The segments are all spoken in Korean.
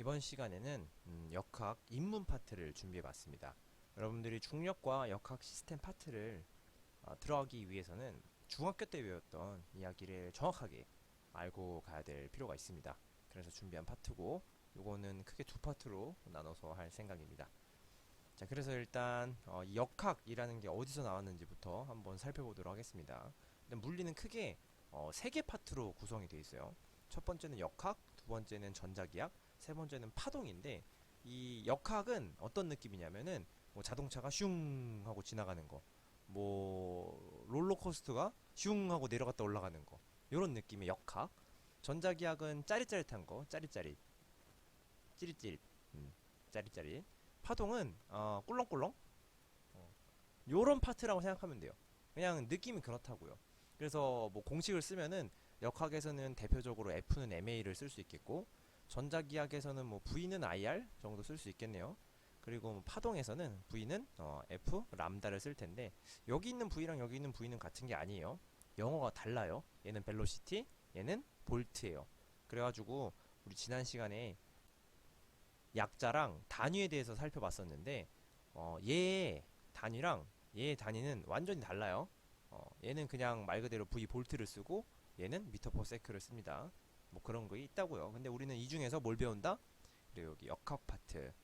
이번 시간에는 역학 입문 파트를 준비해 봤습니다. 여러분들이 중력과 역학 시스템 파트를 들어가기 위해서는 중학교 때 배웠던 이야기를 정확하게 알고 가야 될 필요가 있습니다. 그래서 준비한 파트고, 요거는 크게 두 파트로 나눠서 할 생각입니다. 자, 그래서 일단 이 역학이라는 게 어디서 나왔는지부터 한번 살펴보도록 하겠습니다. 근데 물리는 크게 세 개 파트로 구성이 되어 있어요. 첫 번째는 역학, 두 번째는 전자기학, 세 번째는 파동인데, 이 역학은 어떤 느낌이냐면은 뭐 자동차가 슝 하고 지나가는 거, 뭐 롤러코스터가 슝 하고 내려갔다 올라가는 거, 요런 느낌의 역학. 전자기학은 짜릿짜릿한 거, 짜릿짜릿, 찌릿찌릿, 짜릿짜릿. 파동은 꿀렁꿀렁, 요런 파트라고 생각하면 돼요. 그냥 느낌이 그렇다고요. 그래서 뭐 공식을 쓰면은 역학에서는 대표적으로 F는 MA를 쓸 수 있겠고, 전자기학에서는 뭐 V는 IR 정도 쓸 수 있겠네요. 그리고 뭐 파동에서는 V는 F 람다를 쓸 텐데, 여기 있는 V랑 여기 있는 V는 같은 게 아니에요. 영어가 달라요. 얘는 벨로시티, 얘는 볼트예요. 그래가지고 우리 지난 시간에 약자랑 단위에 대해서 살펴봤었는데, 얘의 단위랑 얘의 단위는 완전히 달라요. 얘는 그냥 말 그대로 V 볼트를 쓰고, 얘는 미터 퍼 세크를 씁니다. 뭐 그런 거 있다고요. 근데 우리는 이 중에서 뭘 배운다? 그리고 여기 역학 파트,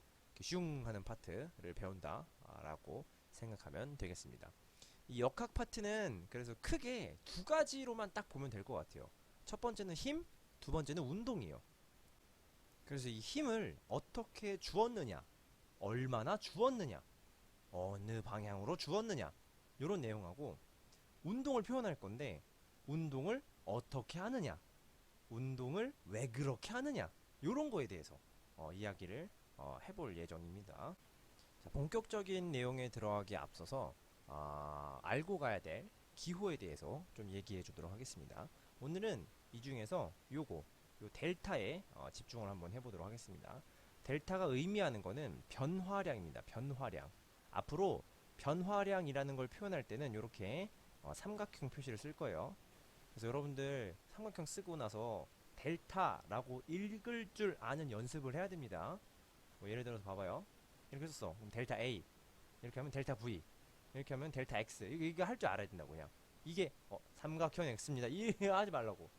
슝 하는 파트를 배운다 라고 생각하면 되겠습니다. 이 역학 파트는 그래서 크게 두 가지로만 딱 보면 될 것 같아요. 첫 번째는 힘, 두 번째는 운동이에요. 그래서 이 힘을 어떻게 주었느냐, 얼마나 주었느냐, 어느 방향으로 주었느냐, 이런 내용하고, 운동을 표현할 건데 운동을 어떻게 하느냐, 운동을 왜 그렇게 하느냐, 이런 거에 대해서 이야기를 해볼 예정입니다. 자, 본격적인 내용에 들어가기에 앞서서 알고 가야 될 기호에 대해서 좀 얘기해 주도록 하겠습니다. 오늘은 이 중에서 요 델타에 집중을 한번 해보도록 하겠습니다. 델타가 의미하는 거는 변화량입니다. 변화량. 앞으로 변화량이라는 걸 표현할 때는 이렇게 삼각형 표시를 쓸 거예요. 그래서 여러분들 삼각형 쓰고 나서 델타라고 읽을 줄 아는 연습을 해야 됩니다. 뭐 예를 들어서 봐봐요. 이렇게 썼어. 그럼 델타 A. 이렇게 하면 델타 V. 이렇게 하면 델타 X. 이거 할 줄 알아야 된다고, 그냥. 이게 삼각형 X입니다. 이거 하지 말라고.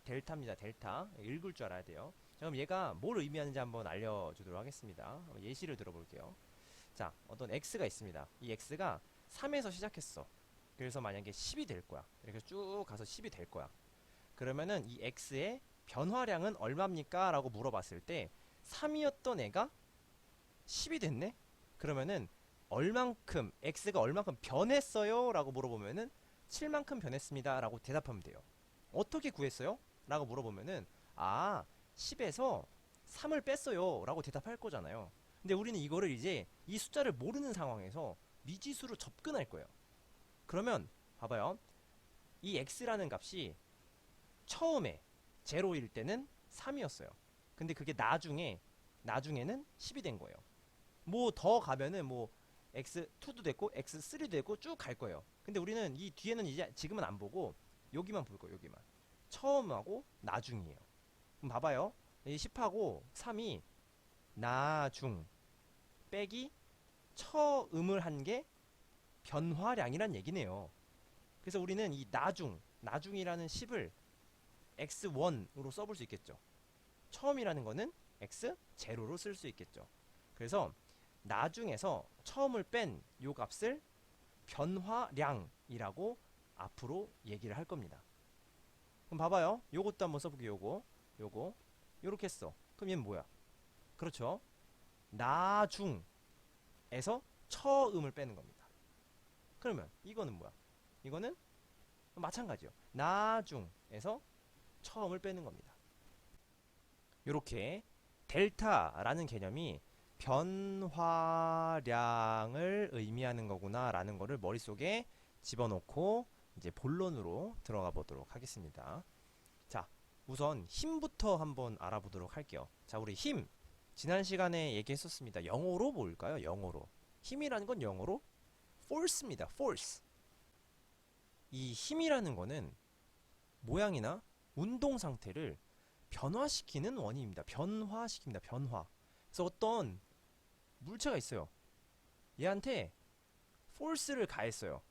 델타입니다. 델타. 읽을 줄 알아야 돼요. 자, 그럼 얘가 뭘 의미하는지 한번 알려주도록 하겠습니다. 예시를 들어볼게요. 자, 어떤 X가 있습니다. 이 X가 3에서 시작했어. 그래서 만약에 10이 될 거야. 이렇게 쭉 가서 10이 될 거야. 그러면은 이 X의 변화량은 얼마입니까? 라고 물어봤을 때 3이었던 애가 10이 됐네? 그러면은 얼만큼, X가 얼만큼 변했어요? 라고 물어보면은 7만큼 변했습니다. 라고 대답하면 돼요. 어떻게 구했어요? 라고 물어보면은 10에서 3을 뺐어요. 라고 대답할 거잖아요. 근데 우리는 이거를 이제 이 숫자를 모르는 상황에서 미지수로 접근할 거예요. 그러면 봐봐요. 이 x라는 값이 처음에 제로일 때는 3이었어요. 근데 그게 나중에는 10이 된 거예요. 뭐 더 가면은 뭐 x2도 됐고 x3도 됐고 쭉 갈 거예요. 근데 우리는 이 뒤에는 이제 지금은 안 보고 여기만 볼 거예요. 여기만. 처음하고 나중이에요. 그럼 봐봐요. 이 10하고 3이 나중 빼기 처음을 한 게 변화량이란 얘기네요. 그래서 우리는 이 나중이라는 10을 x1으로 써볼 수 있겠죠. 처음이라는 거는 x0로 쓸 수 있겠죠. 그래서 나중에서 처음을 뺀 요 값을 변화량이라고 앞으로 얘기를 할 겁니다. 그럼 봐봐요. 요것도 한번 써볼게요. 요거 요렇게 써. 그럼 얘는 뭐야? 그렇죠. 나중에서 처음을 빼는 겁니다. 그러면 이거는 뭐야? 이거는 마찬가지요. 나중에서 처음을 빼는 겁니다. 이렇게 델타라는 개념이 변화량을 의미하는 거구나 라는 거를 머릿속에 집어넣고 이제 본론으로 들어가 보도록 하겠습니다. 자, 우선 힘부터 한번 알아보도록 할게요. 자, 우리 힘 지난 시간에 얘기했었습니다. 영어로 뭘까요? 영어로 힘이라는 건 영어로 force입니다. force. 이 힘이라는 거는 모양이나 운동 상태를 변화시키는 원인입니다. 변화시킵니다. 변화. 그래서 어떤 물체가 있어요. 얘한테 force를 가했어요.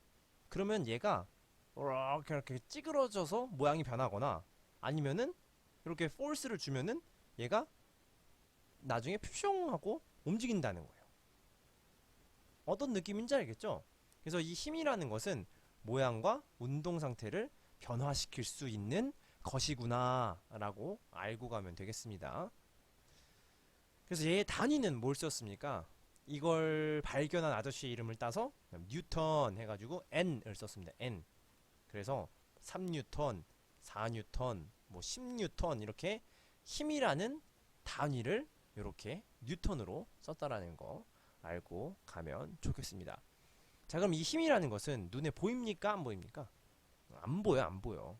그러면 얘가 이렇게 찌그러져서 모양이 변하거나 아니면은 이렇게 force를 주면은 얘가 나중에 퓨숑 하고 움직인다는 거예요. 어떤 느낌인지 알겠죠? 그래서 이 힘이라는 것은 모양과 운동 상태를 변화시킬 수 있는 것이구나 라고 알고 가면 되겠습니다. 그래서 얘의 단위는 뭘 썼습니까? 이걸 발견한 아저씨의 이름을 따서 뉴턴 해가지고 N을 썼습니다. N. 그래서 3뉴턴, 4뉴턴, 뭐 10뉴턴 이렇게 힘이라는 단위를 이렇게 뉴턴으로 썼다라는 거 알고 가면 좋겠습니다. 자, 그럼 이 힘이라는 것은 눈에 보입니까? 안 보입니까? 안 보여, 안 보여.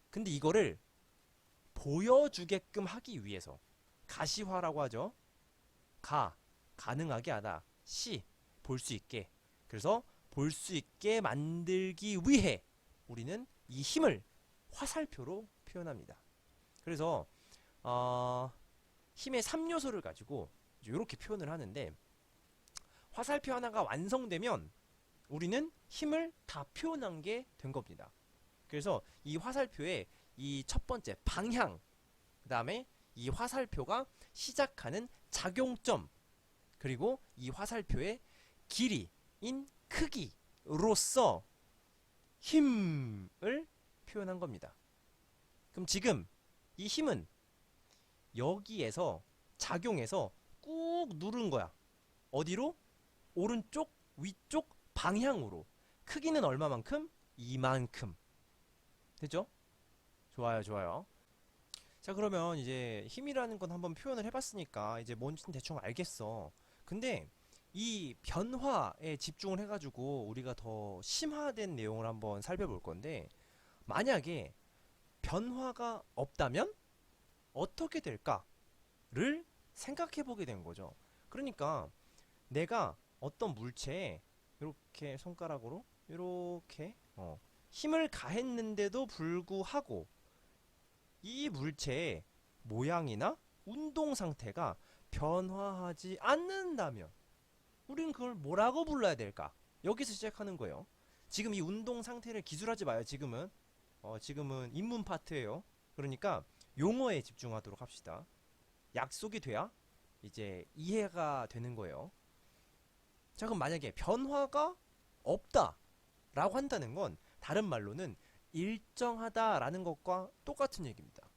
근데 이거를 보여주게끔 하기 위해서 가시화라고 하죠. 가능하게 하다. 볼 수 있게. 그래서 볼 수 있게 만들기 위해 우리는 이 힘을 화살표로 표현합니다. 그래서 힘의 3요소를 가지고 이렇게 표현을 하는데 화살표 하나가 완성되면 우리는 힘을 다 표현한 게 된 겁니다. 그래서 이 화살표의 이 첫 번째 방향, 그 다음에 이 화살표가 시작하는 작용점, 그리고 이 화살표의 길이인 크기로서 힘을 표현한 겁니다. 그럼 지금 이 힘은 여기에서 작용해서 꾹 누른 거야. 어디로? 오른쪽, 위쪽 방향으로. 크기는 얼마만큼? 이만큼. 됐죠? 좋아요, 좋아요. 자, 그러면 이제 힘이라는 건 한번 표현을 해봤으니까 이제 뭔지는 대충 알겠어. 근데 이 변화에 집중을 해가지고 우리가 더 심화된 내용을 한번 살펴볼 건데, 만약에 변화가 없다면 어떻게 될까를 생각해 보게 된 거죠. 그러니까 내가 어떤 물체에 이렇게 손가락으로 이렇게 힘을 가했는데도 불구하고 이 물체의 모양이나 운동 상태가 변화하지 않는다면 우리는 그걸 뭐라고 불러야 될까? 여기서 시작하는 거예요. 지금 이 운동 상태를 기술하지 마요. 지금은 입문 파트예요. 그러니까 용어에 집중하도록 합시다. 약속이 돼야 이제 이해가 되는 거예요. 자, 그럼 만약에 변화가 없다 라고 한다는 건 다른 말로는 일정하다라는 것과 똑같은 얘기입니다.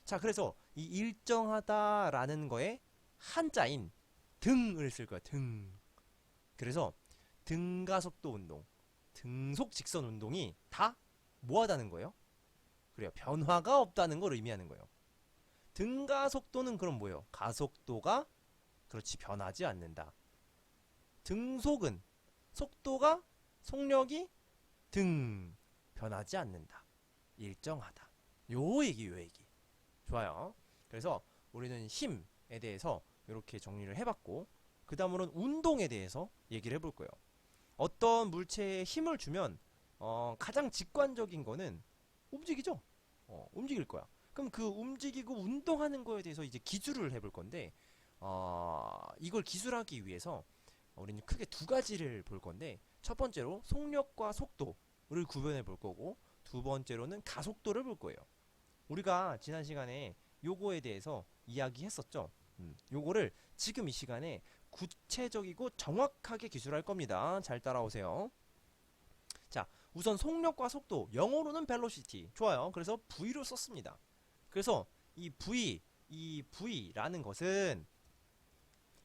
자, 그래서 이 일정하다라는 거에 한자인 등을 쓸 거야. 등. 그래서 등가속도 운동, 등속 직선 운동이 다 뭐하다는 거예요? 그래요. 변화가 없다는 걸 의미하는 거예요. 등가속도는 그럼 뭐예요? 가속도가 그렇지 변하지 않는다. 등속은 속력이 변하지 않는다. 일정하다. 요 얘기. 좋아요. 그래서 우리는 힘에 대해서 이렇게 정리를 해봤고, 그 다음으로는 운동에 대해서 얘기를 해볼 거예요. 어떤 물체에 힘을 주면 가장 직관적인 거는 움직이죠. 움직일 거야. 그럼 그 움직이고 운동하는 거에 대해서 이제 기술을 해볼 건데, 이걸 기술하기 위해서 우리는 크게 두 가지를 볼 건데, 첫 번째로 속력과 속도를 구분해 볼 거고, 두 번째로는 가속도를 볼 거예요. 우리가 지난 시간에 요거에 대해서 이야기했었죠. 요거를 지금 이 시간에 구체적이고 정확하게 기술할 겁니다. 잘 따라오세요. 자, 우선 속력과 속도, 영어로는 velocity. 좋아요. 그래서 V로 썼습니다. 그래서 이 V라는 것은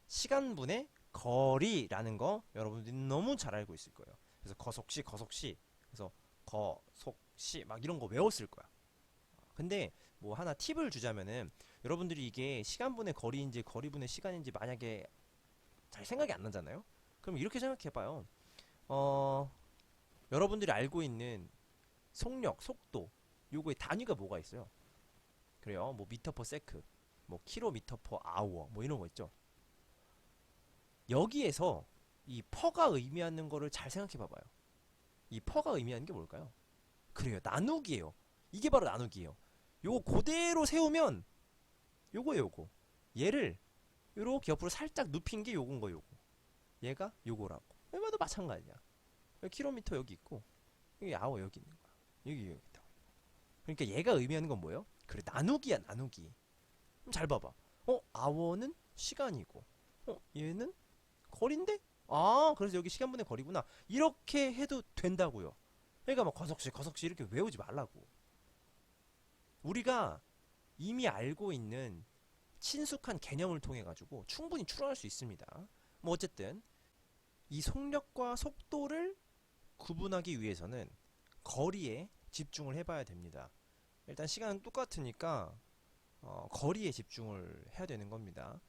시간분의 거리라는 거 여러분들이 너무 잘 알고 있을 거예요. 그래서 거속시 그래서 거속시 막 이런 거 외웠을 거야. 근데 뭐 하나 팁을 주자면은, 여러분들이 이게 시간분의 거리인지 거리분의 시간인지 만약에 잘 생각이 안 나잖아요. 그럼 이렇게 생각해봐요. 여러분들이 알고 있는 속력, 속도, 요거의 단위가 뭐가 있어요? 그래요. 뭐 미터 퍼 세크, 뭐 킬로미터 퍼 아워, 뭐 이런 거 있죠. 여기에서 이 퍼가 의미하는 거를 잘 생각해 봐봐요. 이 퍼가 의미하는 게 뭘까요? 그래요. 나누기예요. 이게 바로 나누기예요. 요거 그대로 세우면 요거예요, 요거. 얘를 요렇게 옆으로 살짝 눕힌 게 요건 거, 요거. 얘가 요거라고. 얘마도 마찬가지야. 여기 킬로미터 여기 있고, 여기 아워 여기 있는 거야. 여기 있다. 그러니까 얘가 의미하는 건 뭐예요? 그래, 나누기야, 나누기. 그럼 잘 봐봐. 아워는 시간이고, 얘는 거리인데? 아, 그래서 여기 시간분의 거리구나. 이렇게 해도 된다고요. 그러니까 막 거석시 이렇게 외우지 말라고. 우리가 이미 알고 있는 친숙한 개념을 통해 가지고 충분히 추론할 수 있습니다. 뭐 어쨌든 이 속력과 속도를 구분하기 위해서는 거리에 집중을 해봐야 됩니다. 일단 시간은 똑같으니까 거리에 집중을 해야 되는 겁니다.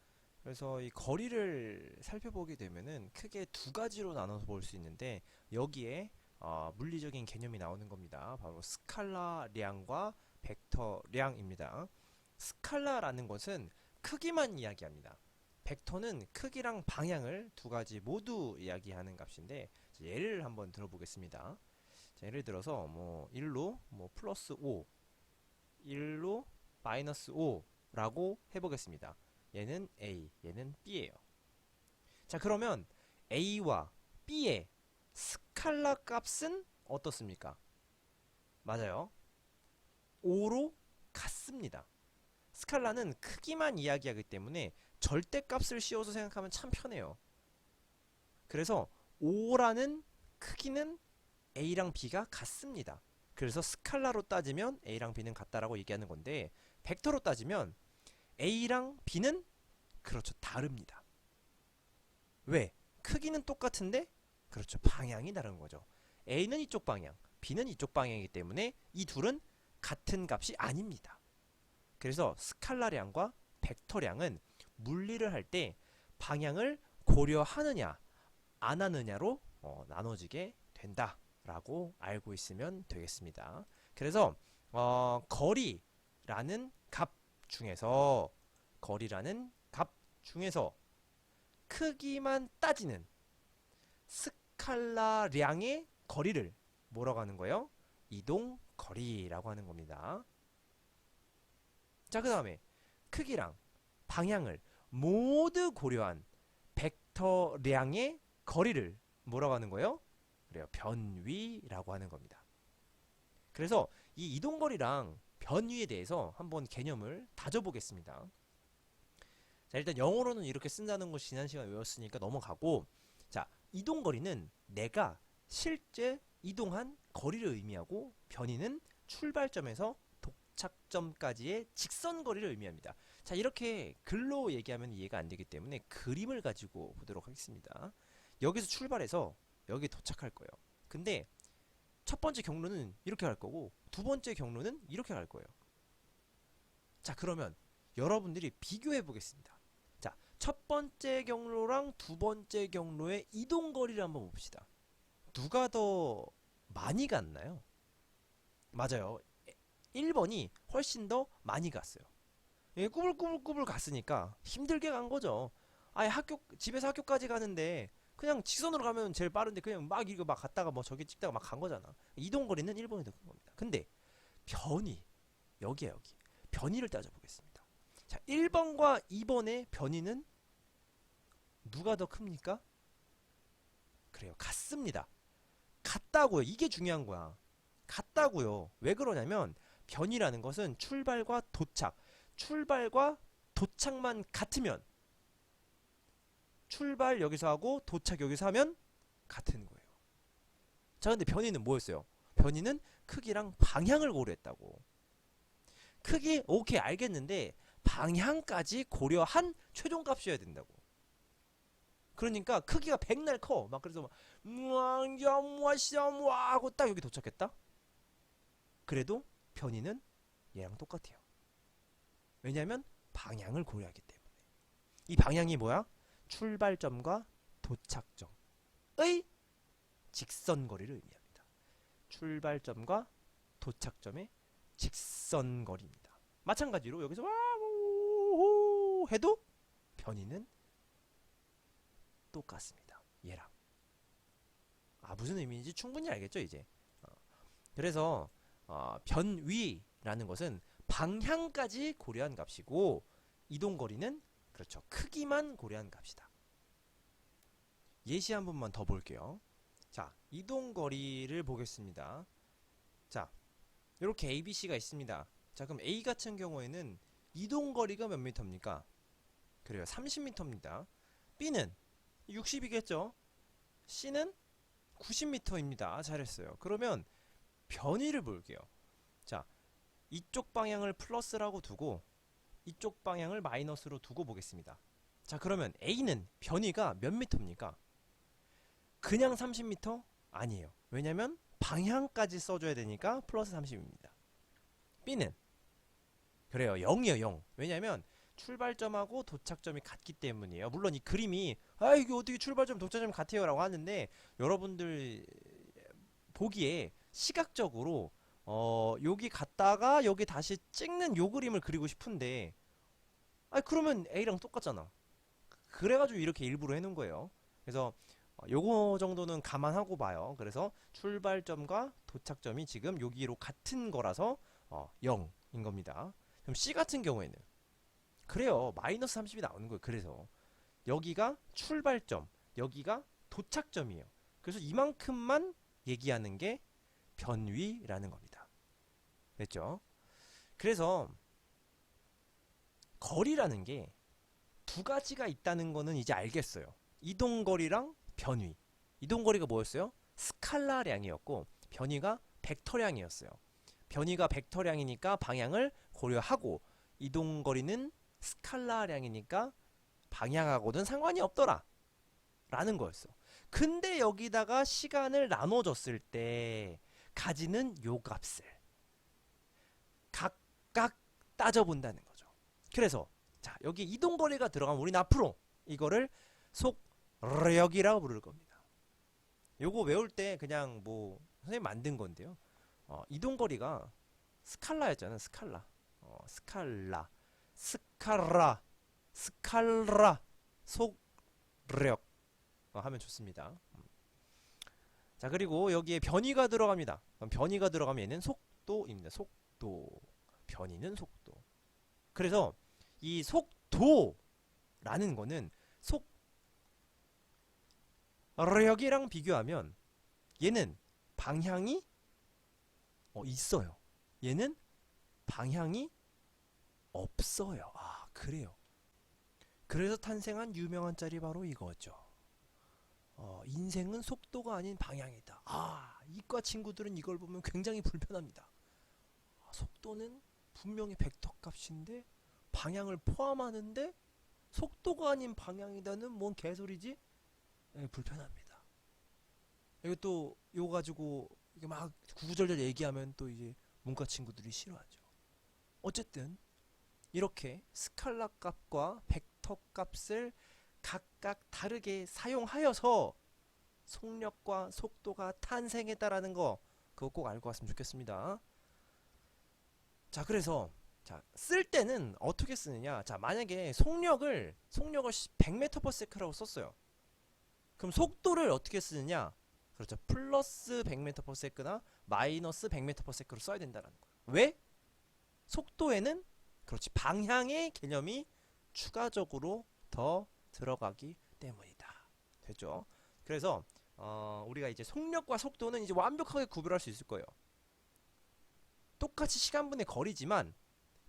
그래서 이 거리를 살펴보게 되면은 크게 두 가지로 나눠서 볼 수 있는데, 여기에 물리적인 개념이 나오는 겁니다. 바로 스칼라량과 벡터량입니다. 스칼라라는 것은 크기만 이야기합니다. 벡터는 크기랑 방향을 두 가지 모두 이야기하는 값인데, 예를 한번 들어보겠습니다. 자, 예를 들어서 뭐 1로 뭐 플러스 5, 1로 마이너스 5라고 해보겠습니다. 얘는 A, 얘는 B예요. 자, 그러면 A와 B의 스칼라 값은 어떻습니까? 맞아요. 5로 같습니다. 스칼라는 크기만 이야기하기 때문에 절대값을 씌워서 생각하면 참 편해요. 그래서 5라는 크기는 A랑 B가 같습니다. 그래서 스칼라로 따지면 A랑 B는 같다라고 얘기하는 건데, 벡터로 따지면 A랑 B는 그렇죠, 다릅니다. 왜? 크기는 똑같은데 그렇죠, 방향이 다른 거죠. A는 이쪽 방향, B는 이쪽 방향이기 때문에 이 둘은 같은 값이 아닙니다. 그래서 스칼라량과 벡터량은 물리를 할 때 방향을 고려하느냐 안 하느냐로 나눠지게 된다라고 알고 있으면 되겠습니다. 그래서 거리라는 값 중에서 크기만 따지는 스칼라량의 거리를 뭐라고 하는 거예요? 이동 거리라고 하는 겁니다. 자, 그 다음에 크기랑 방향을 모두 고려한 벡터량의 거리를 뭐라고 하는 거예요? 그래요, 변위라고 하는 겁니다. 그래서 이 이동거리랑 변위에 대해서 한번 개념을 다져보겠습니다. 자, 일단 영어로는 이렇게 쓴다는 거 지난 시간에 외웠으니까 넘어가고, 자, 이동거리는 내가 실제 이동한 거리를 의미하고, 변위는 출발점에서 도착점까지의 직선거리를 의미합니다. 자, 이렇게 글로 얘기하면 이해가 안 되기 때문에 그림을 가지고 보도록 하겠습니다. 여기서 출발해서 여기 도착할 거예요. 근데 첫 번째 경로는 이렇게 갈 거고, 두 번째 경로는 이렇게 갈 거예요. 자, 그러면 여러분들이 비교해 보겠습니다. 자, 첫 번째 경로랑 두 번째 경로의 이동거리를 한번 봅시다. 누가 더 많이 갔나요? 맞아요. 1번이 훨씬 더 많이 갔어요. 꾸불꾸불꾸불 갔으니까 힘들게 간 거죠. 아예 집에서 학교까지 가는데 그냥 직선으로 가면 제일 빠른데 그냥 막 이거 막 갔다가 뭐 저기 찍다가 막 간 거잖아. 이동거리는 1번이 더 큰 겁니다. 근데 변위, 여기야 여기. 변위를 따져보겠습니다. 자, 1번과 2번의 변위는 누가 더 큽니까? 그래요, 같습니다. 같다고요. 이게 중요한 거야. 같다고요. 왜 그러냐면 변이라는 것은 출발과 도착만 같으면, 출발 여기서 하고 도착 여기서 하면 같은 거예요. 자, 근데 변이는 뭐였어요? 변이는 크기랑 방향을 고려했다고. 크기 오케이 알겠는데 방향까지 고려한 최종값이어야 된다고. 그러니까 크기가 백날 커. 막 그래서 와 하고 딱 여기 도착했다. 그래도 변이는 얘랑 똑같아요. 왜냐하면 방향을 고려하기 때문에. 이 방향이 뭐야? 출발점과 도착점의 직선거리를 의미합니다. 출발점과 도착점의 직선거리입니다. 마찬가지로 여기서 와 해도 변이는 똑같습니다. 얘랑. 무슨 의미인지 충분히 알겠죠 이제. 그래서 변위라는 것은 방향까지 고려한 값이고 이동거리는 그렇죠. 크기만 고려한 값이다. 예시 한 번만 더 볼게요. 자, 이동거리를 보겠습니다. 자, 이렇게 ABC가 있습니다. 자, 그럼 A 같은 경우에는 이동거리가 몇 미터입니까? 그래요. 30m입니다. B는 60이겠죠? C는 90m입니다. 잘했어요. 그러면 변위를 볼게요. 자, 이쪽 방향을 플러스라고 두고 이쪽 방향을 마이너스로 두고 보겠습니다. 자, 그러면 A는 변위가 몇 미터입니까? 그냥 30m? 아니에요. 왜냐면 방향까지 써줘야 되니까 플러스 30입니다. B는 그래요. 0이에요. 0. 왜냐면 출발점하고 도착점이 같기 때문이에요. 물론 이 그림이 이게 어떻게 출발점 도착점이 같아요 라고 하는데 여러분들 보기에 시각적으로 여기 갔다가 여기 다시 찍는 요 그림을 그리고 싶은데 그러면 A랑 똑같잖아. 그래가지고 이렇게 일부러 해놓은 거예요. 그래서 요거 정도는 감안하고 봐요. 그래서 출발점과 도착점이 지금 여기로 같은 거라서 0인 겁니다. 그럼 C 같은 경우에는 그래요. 마이너스 30이 나오는 거예요. 그래서 여기가 출발점, 여기가 도착점이에요. 그래서 이만큼만 얘기하는 게 변위라는 겁니다. 됐죠? 그래서 거리라는 게 두 가지가 있다는 거는 이제 알겠어요. 이동거리랑 변위. 이동거리가 뭐였어요? 스칼라량이었고 변위가 벡터량이었어요. 변위가 벡터량이니까 방향을 고려하고 이동거리는 스칼라량이니까 방향하고는 상관이 없더라 라는 거였어. 근데 여기다가 시간을 나눠줬을 때 가지는 요 값을 각각 따져본다는 거죠. 그래서 자, 여기 이동거리가 들어가면 우리는 앞으로 이거를 속력이라고 부를 겁니다. 요거 외울 때 그냥 뭐 선생님 만든 건데요. 이동거리가 스칼라였잖아요. 스칼라. 스칼라 속력 하면 좋습니다. 자, 그리고 여기에 변위가 들어갑니다. 그럼 변위가 들어가면 얘는 속도입니다. 속도. 변위는 속도. 그래서 이 속도라는 거는 속력이랑 비교하면 얘는 방향이 있어요. 얘는 방향이 없어요. 그래요. 그래서 탄생한 유명한 짤이 바로 이거죠. 인생은 속도가 아닌 방향이다. 이과 친구들은 이걸 보면 굉장히 불편합니다. 속도는 분명히 벡터 값인데 방향을 포함하는데 속도가 아닌 방향이다는 뭔 개소리지? 불편합니다. 이것도 이거 가지고 이게 막 구구절절 얘기하면 또 이제 문과 친구들이 싫어하죠. 어쨌든 이렇게 스칼라 값과 벡터 값을 각각 다르게 사용하여서 속력과 속도가 탄생했다라는 거 그거 꼭 알고 왔으면 좋겠습니다. 자, 그래서 쓸 때는 어떻게 쓰느냐. 자, 만약에 속력을 100m/s라고 썼어요. 그럼 속도를 어떻게 쓰느냐. 그렇죠. 플러스 100m/s나 마이너스 100m/s로 써야 된다는 거예요. 왜? 속도에는 그렇지 방향의 개념이 추가적으로 더 들어가기 때문이다. 됐죠? 그래서 우리가 이제 속력과 속도는 이제 완벽하게 구별할 수 있을 거예요. 똑같이 시간분의 거리지만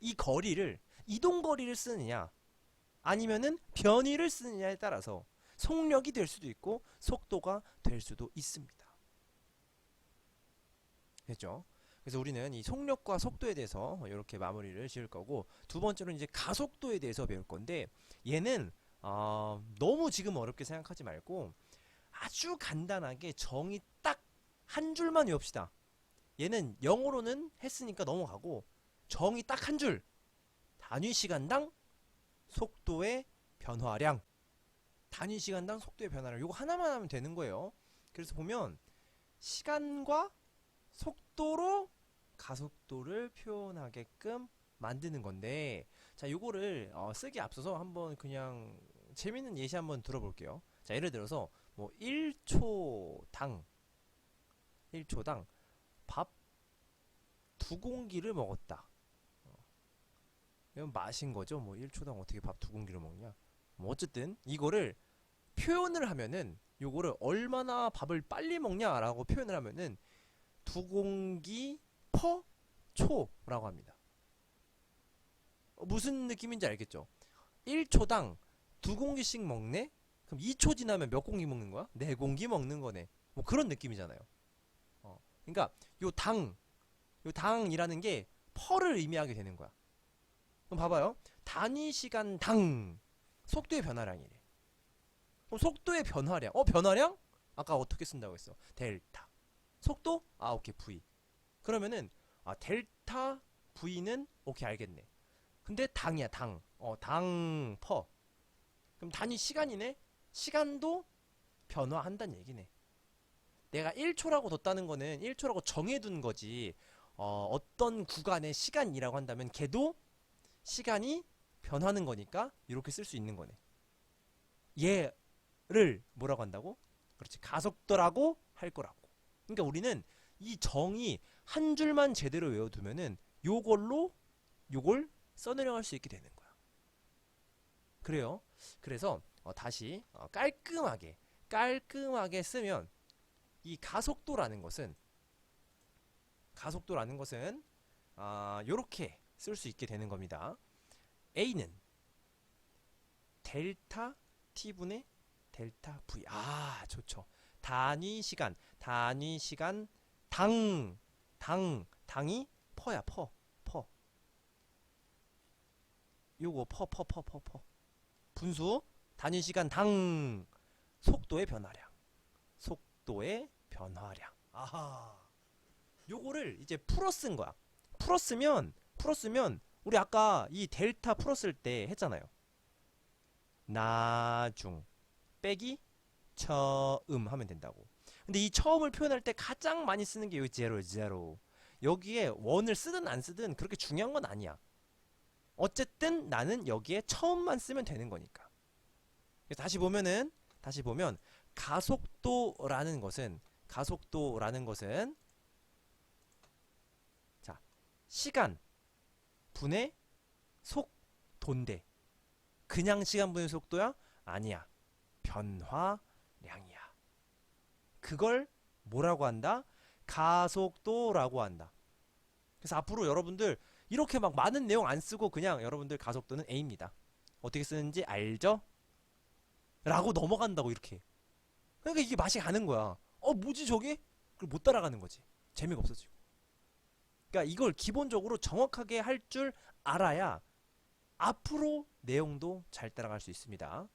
이 거리를 이동거리를 쓰느냐 아니면은 변위를 쓰느냐에 따라서 속력이 될 수도 있고 속도가 될 수도 있습니다. 됐죠? 그래서 우리는 이 속력과 속도에 대해서 이렇게 마무리를 지을 거고 두 번째로 이제 가속도에 대해서 배울 건데 얘는 너무 지금 어렵게 생각하지 말고 아주 간단하게 정의 딱 한 줄만 외웁시다. 얘는 영어로는 했으니까 넘어가고 정의 딱 한 줄. 단위 시간당 속도의 변화량. 단위 시간당 속도의 변화량. 요거 하나만 하면 되는 거예요. 그래서 보면 시간과 속도로 가속도를 표현하게끔 만드는 건데 자, 요거를 쓰기 앞서서 한번 그냥 재밌는 예시 한번 들어볼게요. 자, 예를 들어서 뭐 1초당 밥 2공기를 먹었다. 이건 맛인 거죠. 뭐 1초당 어떻게 밥 두 공기를 먹냐. 뭐 어쨌든 이거를 표현을 하면은 요거를 얼마나 밥을 빨리 먹냐라고 표현을 하면은 두 공기 퍼 초라고 합니다. 무슨 느낌인지 알겠죠? 1초당 두 공기씩 먹네? 그럼 2초 지나면 몇 공기 먹는 거야? 4공기 먹는 거네. 뭐 그런 느낌이잖아요. 그러니까 요 당이라는 게 퍼를 의미하게 되는 거야. 그럼 봐봐요. 단위 시간 당 속도의 변화량이래. 그럼 속도의 변화량. 변화량? 아까 어떻게 쓴다고 했어? 델타. 속도? 오케이, V. 그러면은 델타 V는 오케이, 알겠네. 근데 당이야, 당. 당 퍼. 그럼 단위 시간이네. 시간도 변화한다는 얘기네. 내가 1초라고 뒀다는 거는 1초라고 정해둔 거지. 어떤 구간의 시간이라고 한다면 걔도 시간이 변하는 거니까 이렇게 쓸 수 있는 거네. 얘를 뭐라고 한다고? 그렇지, 가속도라고 할 거라고. 그러니까 우리는 이 정의 한 줄만 제대로 외워두면은 요걸 써내려갈 수 있게 되는 거야. 그래요. 그래서 다시 깔끔하게 쓰면 이 가속도라는 것은 요렇게 쓸 수 있게 되는 겁니다. A는 델타 T분의 델타 V. 좋죠. 단위 시간 당이 퍼야, 퍼. 요거 퍼. 분수 단위 시간 당 속도의 변화량. 요거를 이제 풀어 쓴 거야. 풀었으면 우리 아까 이 델타 풀었을 때 했잖아요. 나중 빼기 처음 하면 된다고. 근데 이 처음을 표현할 때 가장 많이 쓰는 게 여기 제로. 여기에 원을 쓰든 안 쓰든 그렇게 중요한 건 아니야. 어쨌든 나는 여기에 처음만 쓰면 되는 거니까. 그래서 다시 보면 가속도라는 것은 자, 시간 분의 속도인데 그냥 시간 분의 속도야? 아니야. 변화량이야. 그걸 뭐라고 한다? 가속도라고 한다. 그래서 앞으로 여러분들 이렇게 막 많은 내용 안 쓰고 그냥 여러분들 가속도는 A입니다. 어떻게 쓰는지 알죠? 라고 넘어간다고 이렇게. 그러니까 이게 맛이 가는 거야. 뭐지 저게? 그걸 못 따라가는 거지. 재미가 없어지고. 그러니까 이걸 기본적으로 정확하게 할 줄 알아야 앞으로 내용도 잘 따라갈 수 있습니다.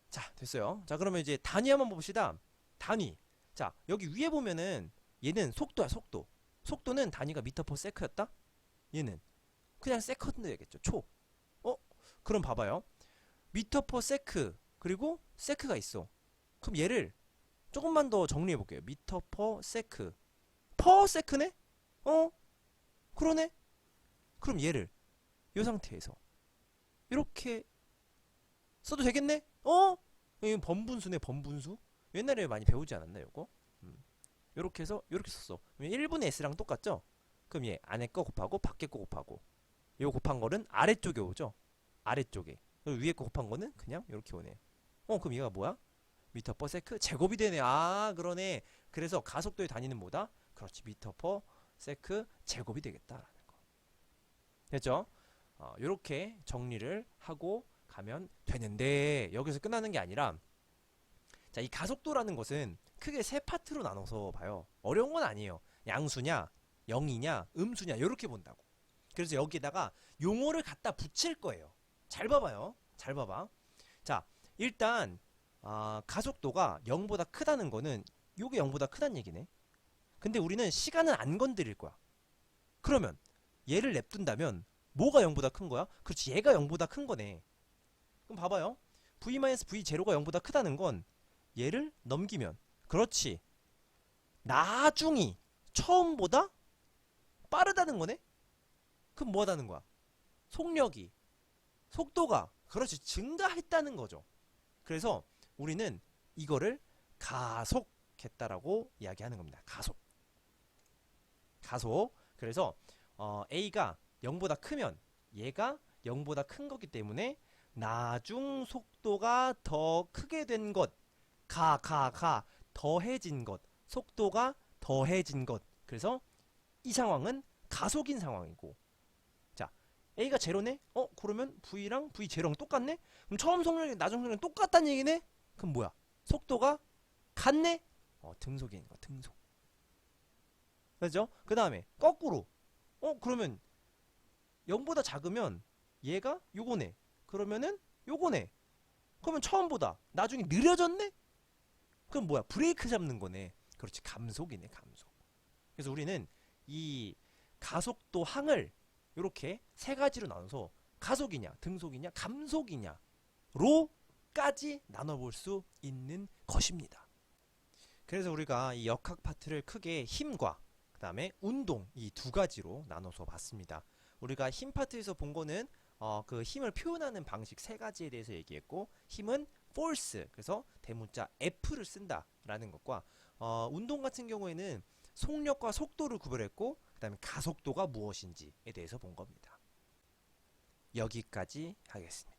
자, 됐어요. 자, 그러면 이제 단위 한번 봅시다. 단위. 자, 여기 위에 보면은 얘는 속도야, 속도. 속도는 단위가 미터 퍼 세크였다? 얘는 그냥 세컨드야겠죠. 초. 그럼 봐봐요. 미터 퍼 세크 그리고 세크가 있어. 그럼 얘를 조금만 더 정리해 볼게요. 미터 퍼 세크. 퍼 세크네? 그러네. 그럼 얘를 이 상태에서 이렇게 써도 되겠네? 이건 번분수네, 번분수. 옛날에 많이 배우지 않았나요, 이거? 요렇게 해서 요렇게 썼어. 1분의 S랑 똑같죠? 그럼 얘 안에 거 곱하고 밖에 거 곱하고 요 곱한 거는 아래쪽에 오죠? 아래쪽에. 그리고 위에 거 곱한 거는 그냥 요렇게 오네. 그럼 얘가 뭐야? 미터 퍼 세크 제곱이 되네. 그러네. 그래서 가속도의 단위는 뭐다? 그렇지, 미터 퍼 세크 제곱이 되겠다라는 거. 됐죠? 요렇게 정리를 하고 가면 되는데 여기서 끝나는 게 아니라 자, 이 가속도라는 것은 크게 세 파트로 나눠서 봐요. 어려운 건 아니에요. 양수냐, 영이냐, 음수냐 이렇게 본다고. 그래서 여기에다가 용어를 갖다 붙일 거예요. 잘 봐봐요. 잘 봐봐. 자, 일단 가속도가 0보다 크다는 거는 요게 0보다 크다는 얘기네. 근데 우리는 시간은 안 건드릴 거야. 그러면 얘를 냅둔다면 뭐가 0보다 큰 거야? 그렇지, 얘가 0보다 큰 거네. 그럼 봐봐요. v-v0가 0보다 크다는 건 얘를 넘기면, 그렇지, 나중이 처음보다 빠르다는 거네? 그럼 뭐 하다는 거야? 속도가, 그렇지, 증가했다는 거죠. 그래서 우리는 이거를 가속했다라고 이야기하는 겁니다. 가속. 그래서 A가 0보다 크면 얘가 0보다 큰 거기 때문에 나중 속도가 더 크게 된 것, 더해진 것, 속도가 더해진 것. 그래서 이 상황은 가속인 상황이고, 자, A가 제로네? 그러면 V랑 V 제로랑 똑같네? 그럼 처음 속력이 나중 속력이 똑같다는 얘기네? 그럼 뭐야? 속도가 같네? 등속인 거, 등속. 그죠? 그 다음에 거꾸로. 그러면 0보다 작으면 얘가 요거네. 그러면은 요거네. 그러면 처음보다 나중에 느려졌네? 그럼 뭐야? 브레이크 잡는 거네. 그렇지, 감속이네, 감속. 그래서 우리는 이 가속도 항을 이렇게 세 가지로 나눠서 가속이냐, 등속이냐, 감속이냐로까지 나눠볼 수 있는 것입니다. 그래서 우리가 이 역학 파트를 크게 힘과 그 다음에 운동 이 두 가지로 나눠서 봤습니다. 우리가 힘 파트에서 본 거는 그 힘을 표현하는 방식 세 가지에 대해서 얘기했고, 힘은 force, 그래서 대문자 F를 쓴다라는 것과 운동 같은 경우에는 속력과 속도를 구별했고, 그 다음에 가속도가 무엇인지에 대해서 본 겁니다. 여기까지 하겠습니다.